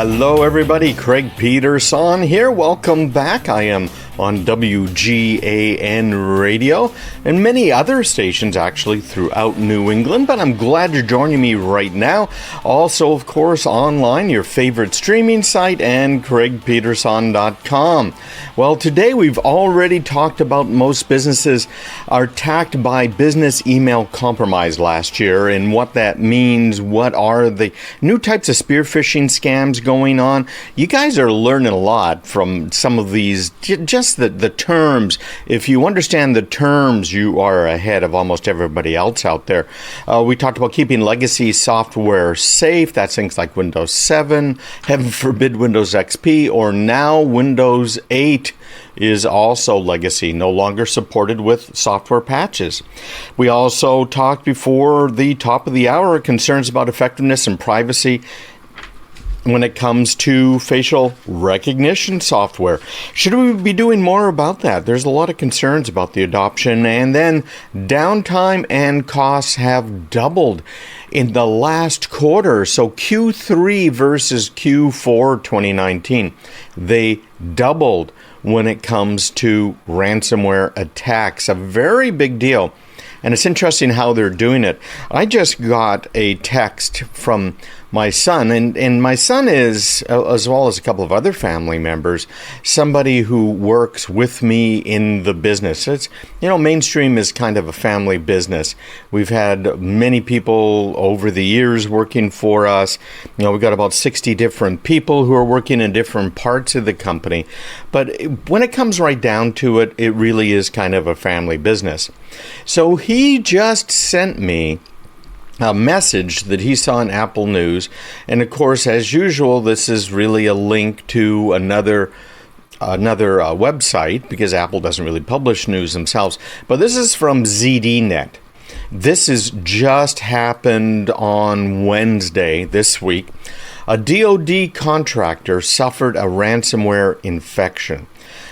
Hello everybody, Craig Peterson here. Welcome back. I am on WGAN Radio and many other stations actually throughout New England, but I'm glad you're joining me right now. Also, of course, online, your favorite streaming site, and CraigPeterson.com. Well, today we've already talked about most businesses are attacked by business email compromise last year and what that means. What are the new types of spear phishing scams going on? You guys are learning a lot from some of these, just the terms. If you understand the terms, you are ahead of almost everybody else out there. We talked about keeping legacy software safe. That's things like Windows 7, heaven forbid Windows XP, or now Windows 8 is also legacy, no longer supported with software patches. We also talked before the top of the hour concerns about effectiveness and privacy when it comes to facial recognition software. Should we be doing more about that? There's a lot of concerns about the adoption. And then downtime and costs have doubled in the last quarter. So Q3 versus Q4 2019, they doubled when it comes to ransomware attacks. A very big deal. And it's interesting how they're doing it. I just got a text from my son, and my son is, as well as a couple of other family members, somebody who works with me in the business. It's, Mainstream is kind of a family business. We've had many people over the years working for us. We've got about 60 different people who are working in different parts of the company. But when it comes right down to it, it really is kind of a family business. So he just sent me a message that he saw in Apple News. And of course, as usual, this is really a link to another website, because Apple doesn't really publish news themselves. But this is from ZDNet. This has just happened on Wednesday this week. A DoD contractor suffered a ransomware infection.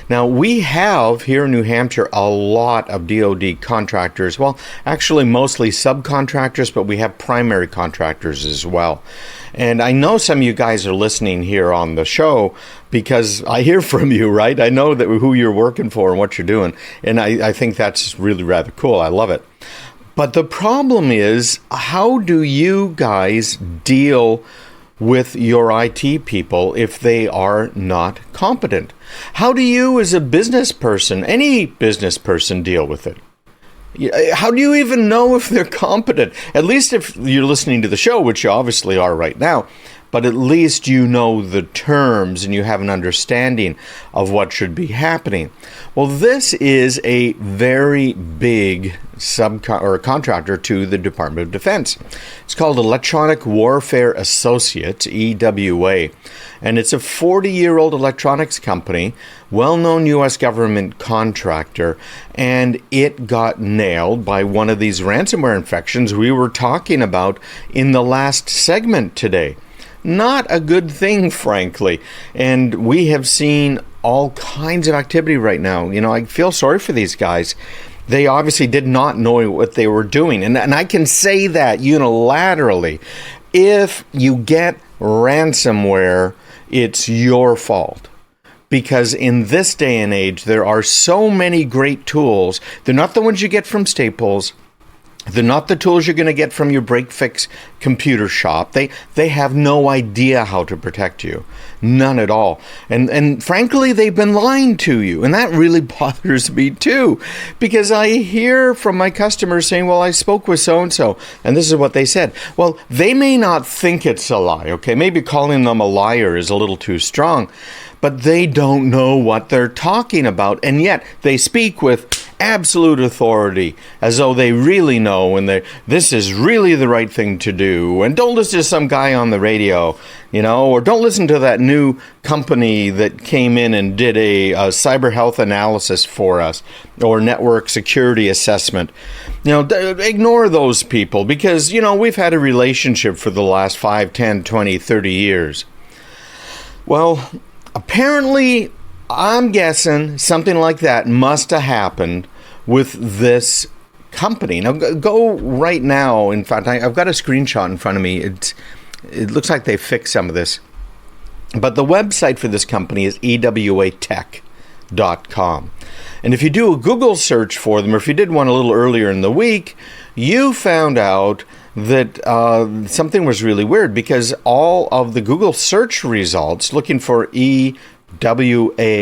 Now, we have here in New Hampshire a lot of DoD contractors. Well, actually mostly subcontractors, but we have primary contractors as well. And I know some of you guys are listening here on the show because I hear from you, right? I know that who you're working for and what you're doing. And I think that's really rather cool. I love it. But the problem is, how do you guys deal with your IT people if they are not competent? How do you, as a business person, any business person, deal with it? How do you even know if they're competent? At least if you're listening to the show, which you obviously are right now, but at least you know the terms and you have an understanding of what should be happening. Well, this is a very big contractor to the Department of Defense. It's called Electronic Warfare Associates, EWA, and it's a 40-year-old electronics company, well-known U.S. government contractor, and it got nailed by one of these ransomware infections we were talking about in the last segment today. Not a good thing, frankly, and we have seen all kinds of activity right now. I feel sorry for these guys. They obviously did not know what they were doing, and I can say that unilaterally. If you get ransomware, it's your fault. Because in this day and age, there are so many great tools. They're not the ones you get from Staples. They're not the tools you're going to get from your break-fix computer shop. They have no idea how to protect you. None at all. And frankly, they've been lying to you. And that really bothers me too. Because I hear from my customers saying, well, I spoke with so-and-so, and this is what they said. Well, they may not think it's a lie, okay? Maybe calling them a liar is a little too strong. But they don't know what they're talking about. And yet, they speak with absolute authority, as though they really know and this is really the right thing to do. And don't listen to some guy on the radio, or don't listen to that new company that came in and did a cyber health analysis for us, or network security assessment. Ignore those people, because, we've had a relationship for the last 5, 10, 20, 30 years. Well, apparently, I'm guessing something like that must have happened with this company. Now, go right now. In fact, I've got a screenshot in front of me. It looks like they fixed some of this. But the website for this company is awatech.com. And if you do a Google search for them, or if you did one a little earlier in the week, you found out that something was really weird, because all of the Google search results looking for awatech.com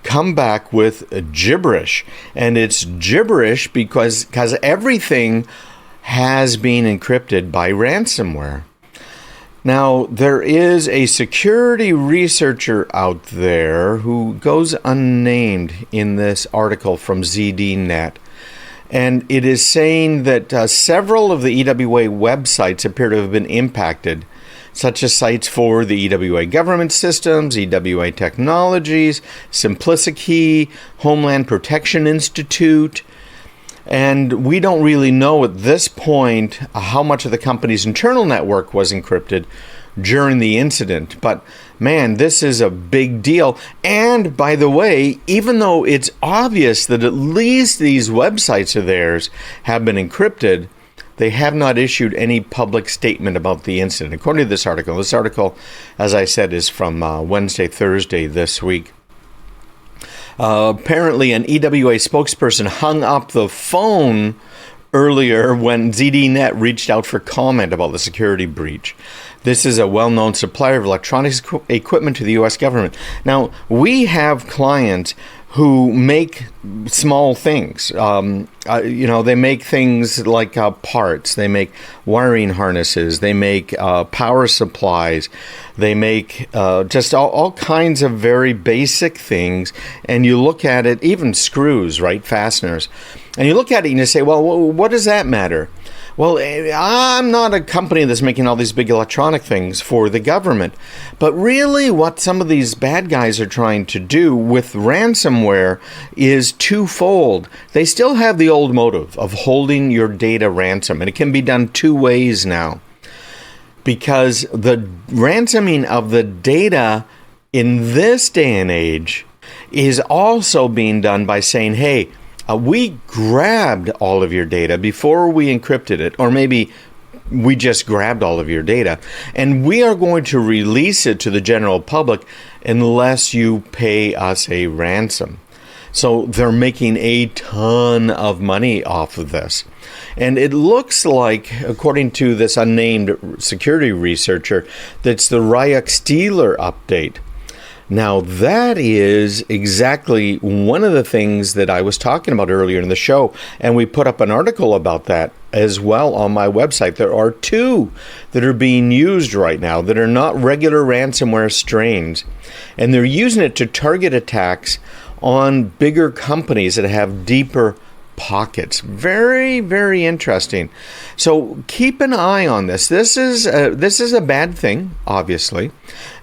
come back with gibberish. And it's gibberish because everything has been encrypted by ransomware. Now, there is a security researcher out there who goes unnamed in this article from ZDNet. And it is saying that several of the EWA websites appear to have been impacted, such as sites for the EWA government systems, EWA technologies, Simplicity, Homeland Protection Institute. And we don't really know at this point how much of the company's internal network was encrypted during the incident. But man, this is a big deal. And by the way, even though it's obvious that at least these websites of theirs have been encrypted, they have not issued any public statement about the incident. According to this article, as I said, is from Wednesday, Thursday this week. Apparently, an EWA spokesperson hung up the phone earlier when ZDNet reached out for comment about the security breach. This is a well-known supplier of electronics equipment to the U.S. government. Now, we have clients who make small things. They make things like parts. They make wiring harnesses. They make power supplies. They make just all kinds of very basic things. And you look at it, even screws, right? Fasteners. And you look at it and you say, well, what does that matter? Well, I'm not a company that's making all these big electronic things for the government. But really what some of these bad guys are trying to do with ransomware is twofold. They still have the old motive of holding your data ransom, and it can be done two ways now. Because the ransoming of the data in this day and age is also being done by saying, hey, we grabbed all of your data before we encrypted it, or maybe we just grabbed all of your data, and we are going to release it to the general public unless you pay us a ransom. So they're making a ton of money off of this. And it looks like, according to this unnamed security researcher, that's the Ryuk Steeler update. Now, that is exactly one of the things that I was talking about earlier in the show, and we put up an article about that as well on my website. There are two that are being used right now that are not regular ransomware strains, and they're using it to target attacks on bigger companies that have deeper pockets. Very, very interesting. So keep an eye on this. This is a bad thing, obviously,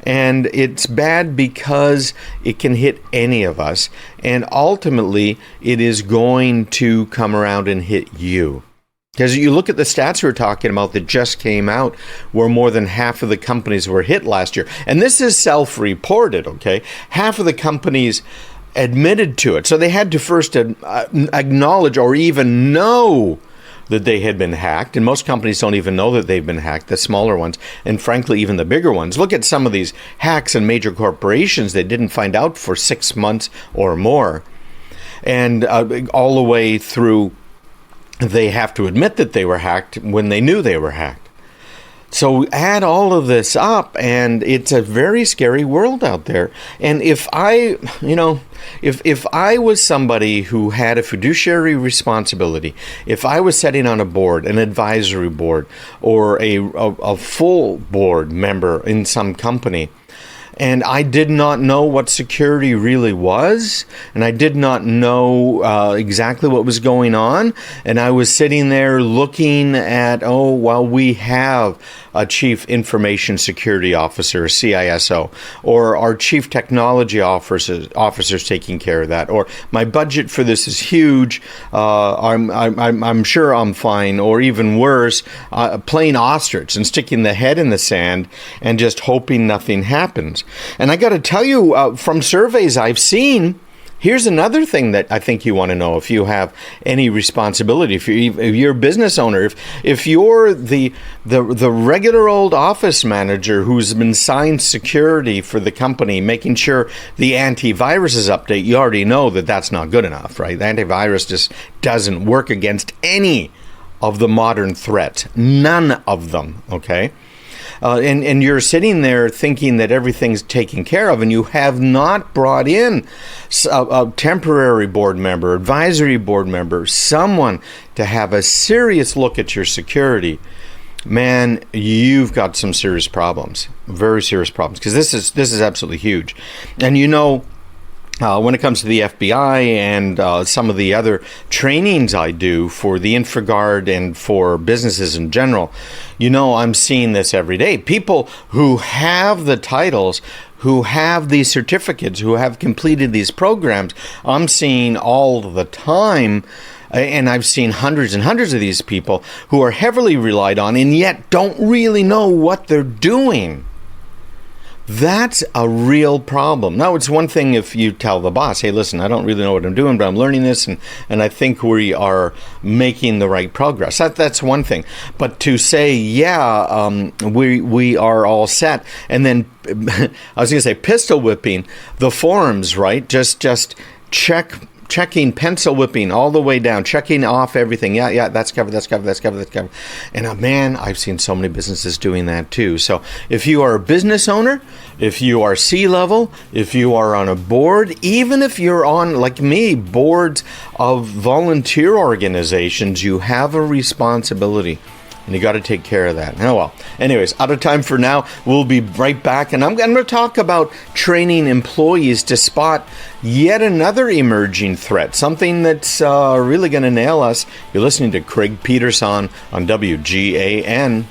and it's bad because it can hit any of us, and ultimately it is going to come around and hit you. Because you look at the stats we were talking about that just came out, where more than half of the companies were hit last year, and this is self-reported. Okay, half of the companies admitted to it. So they had to first acknowledge or even know that they had been hacked. And most companies don't even know that they've been hacked, the smaller ones, and frankly, even the bigger ones. Look at some of these hacks in major corporations they didn't find out for 6 months or more. And all the way through, they have to admit that they were hacked when they knew they were hacked. So add all of this up, and it's a very scary world out there. And if I was somebody who had a fiduciary responsibility, if I was sitting on a board, an advisory board, or a full board member in some company, and I did not know what security really was, and I did not know exactly what was going on, and I was sitting there looking at, we have a Chief Information Security Officer, a CISO, or our Chief Technology officers taking care of that, or my budget for this is huge, I'm sure I'm fine, or even worse, playing ostrich and sticking the head in the sand and just hoping nothing happens. And I got to tell you, from surveys I've seen, Here's another thing that I think you want to know if you have any responsibility. If you're a business owner, if you're the regular old office manager who's been assigned security for the company, making sure the antivirus is update, you already know that that's not good enough, right? The antivirus just doesn't work against any of the modern threats. None of them, okay? And you're sitting there thinking that everything's taken care of, and you have not brought in a temporary board member, advisory board member, someone to have a serious look at your security. Man, you've got some serious problems, very serious problems, because this is absolutely huge. And when it comes to the FBI and some of the other trainings I do for the InfraGard and for businesses in general, I'm seeing this every day. People who have the titles, who have these certificates, who have completed these programs, I'm seeing all the time. And I've seen hundreds and hundreds of these people who are heavily relied on and yet don't really know what they're doing. That's a real problem. Now, it's one thing if you tell the boss, hey, listen, I don't really know what I'm doing, but I'm learning this, and I think we are making the right progress. That's one thing. But to say, we are all set, and then, I was going to say pistol whipping the forums, right? Just checking, pencil whipping all the way down, checking off everything. Yeah, that's covered. And man, I've seen so many businesses doing that too. So if you are a business owner, if you are C-level, if you are on a board, even if you're on, like me, boards of volunteer organizations, you have a responsibility. And you got to take care of that. Oh, well. Anyways, out of time for now. We'll be right back. And I'm going to talk about training employees to spot yet another emerging threat, something that's really going to nail us. You're listening to Craig Peterson on WGAN.